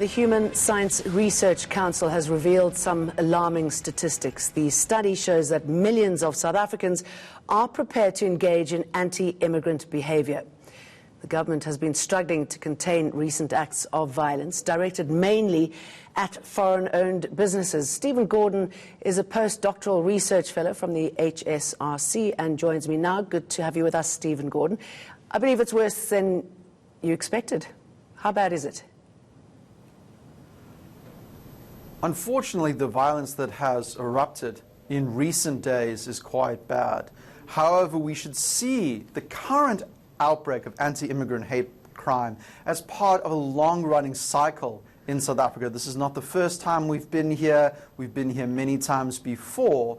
The Human Science Research Council has revealed some alarming statistics. The study shows that millions of South Africans are prepared to engage in anti-immigrant behaviour. The government has been struggling to contain recent acts of violence, directed mainly at foreign-owned businesses. Stephen Gordon is a postdoctoral research fellow from the HSRC and joins me now. Good to have you with us, Stephen Gordon. I believe it's worse than you expected. How bad is it? Unfortunately, the violence that has erupted in recent days is quite bad. However, we should see the current outbreak of anti-immigrant hate crime as part of a long-running cycle in South Africa. This is not the first time we've been here. We've been here many times before.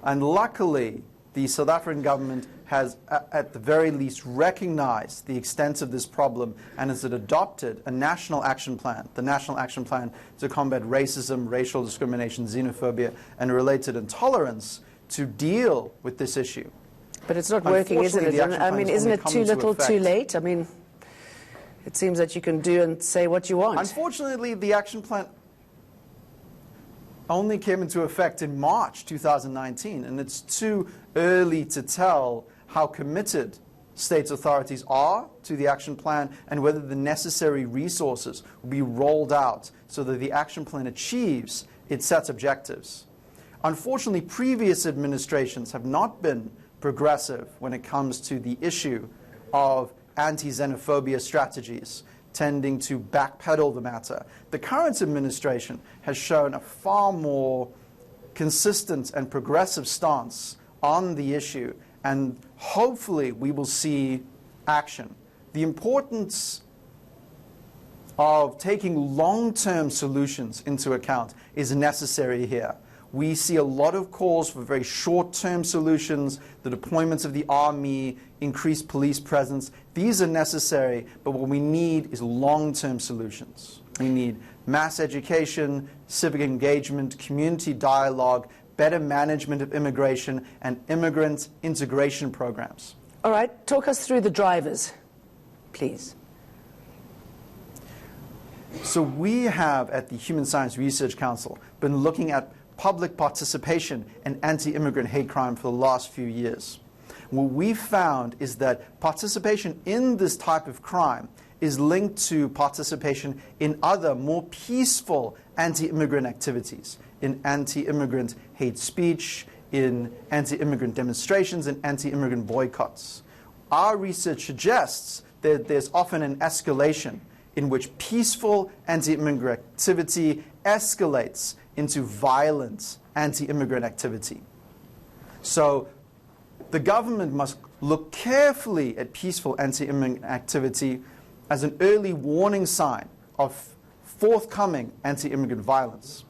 And luckily, the South African government has, at the very least, recognized the extent of this problem and has adopted a national action plan, the National Action Plan to combat racism, racial discrimination, xenophobia, and related intolerance to deal with this issue. But it's not working, isn't it? I mean, isn't it too little, too late? I mean, it seems that you can do and say what you want. Unfortunately, the action plan only came into effect in March 2019, and it's too early to tell how committed state authorities are to the action plan and whether the necessary resources will be rolled out so that the action plan achieves its set objectives. Unfortunately, previous administrations have not been progressive when it comes to the issue of anti-xenophobia strategies, tending to backpedal the matter. The current administration has shown a far more consistent and progressive stance on the issue, and hopefully we will see action. The importance of taking long-term solutions into account is necessary here. We see a lot of calls for very short-term solutions, the deployment of the army, increased police presence. These are necessary, but what we need is long-term solutions. We need mass education, civic engagement, community dialogue, better management of immigration, and immigrant integration programs. All right, talk us through the drivers, please. So we have, at the Human Science Research Council, been looking at public participation in anti-immigrant hate crime for the last few years. What we've found is that participation in this type of crime is linked to participation in other, more peaceful anti-immigrant activities, in anti-immigrant hate speech, in anti-immigrant demonstrations, and anti-immigrant boycotts. Our research suggests that there's often an escalation in which peaceful anti-immigrant activity escalates into violent anti-immigrant activity. So the government must look carefully at peaceful anti-immigrant activity as an early warning sign of forthcoming anti-immigrant violence.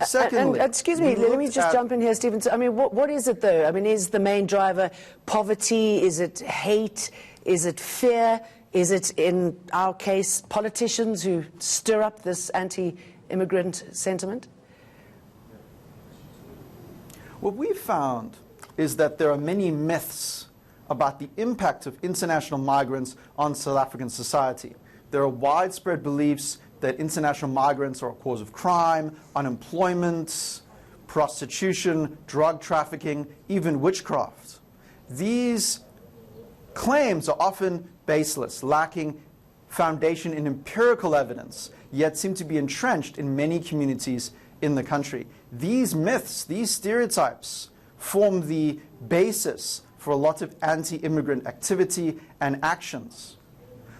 Secondly, excuse me, let me just jump in here, Stephen. I mean, what is it, though? I mean, is the main driver poverty? Is it hate? Is it fear? Is it, in our case, politicians who stir up this anti-immigrant sentiment? What we've found is that there are many myths about the impact of international migrants on South African society. There are widespread beliefs that international migrants are a cause of crime, unemployment, prostitution, drug trafficking, even witchcraft. These claims are often baseless, lacking foundation in empirical evidence, yet seem to be entrenched in many communities in the country. These myths, these stereotypes, form the basis for a lot of anti-immigrant activity and actions.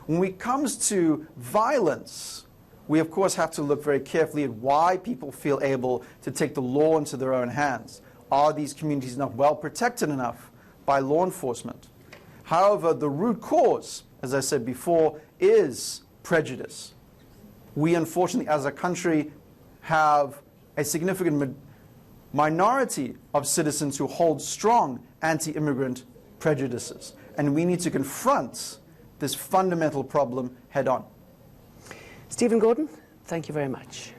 When it comes to violence, we of course have to look very carefully at why people feel able to take the law into their own hands. Are these communities not well protected enough by law enforcement? However, the root cause, as I said before, is prejudice. We unfortunately, as a country, have a significant minority of citizens who hold strong anti-immigrant prejudices, and we need to confront this fundamental problem head-on. Stephen Gordon, thank you very much.